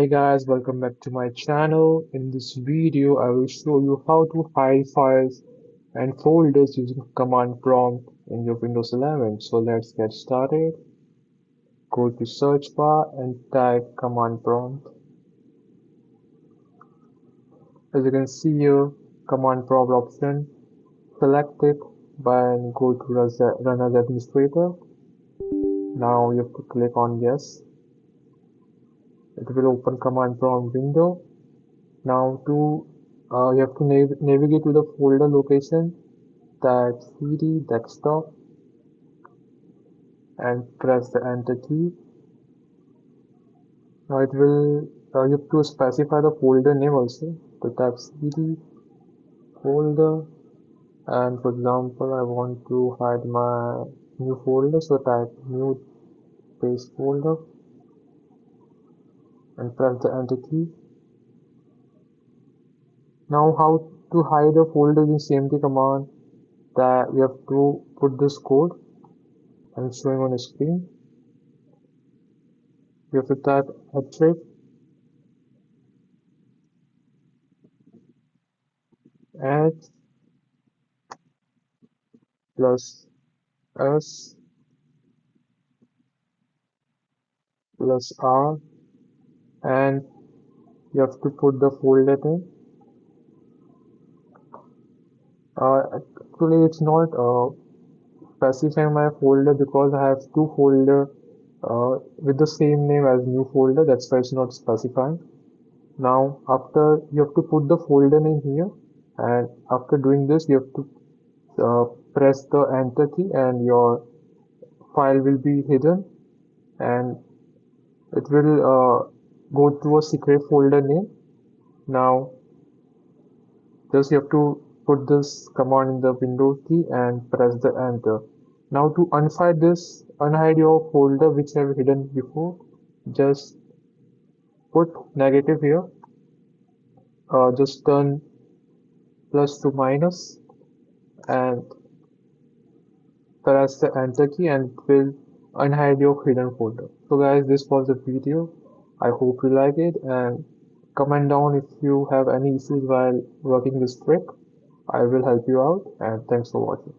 Hey guys, welcome back to my channel. In this video, I will show you how to hide files and folders using command prompt in your Windows 11. So let's get started. Go to search bar and type command prompt. As you can see here, command prompt option. Select it and go to run as administrator. Now you have to click on yes. It will open command prompt window. Now you have to navigate to the folder location, type cd desktop and press the enter key. Now it will you have to specify the folder name also. So type cd folder, and for example I want to hide my new folder, so type new paste folder and press the enter key. Now how to hide a folder in cmd command, that you have to put this code and showing on the screen. You have to type @, h plus s plus r, and you have to put the folder name. Actually, it's not specifying my folder because I have two folder with the same name as new folder. That's why it's not specifying. Now, after you have to put the folder name here, and after doing this, you have to press the enter key, and your file will be hidden, and it will go to a secret folder name. Now, just you have to put this command in the Windows key and press the enter. Now to unhide your folder which I have hidden before, just put negative here, just turn plus to minus and press the enter key and it will unhide your hidden folder. So guys, this was the video. I hope you like it, and comment down if you have any issues while working this trick. I will help you out, and thanks for watching.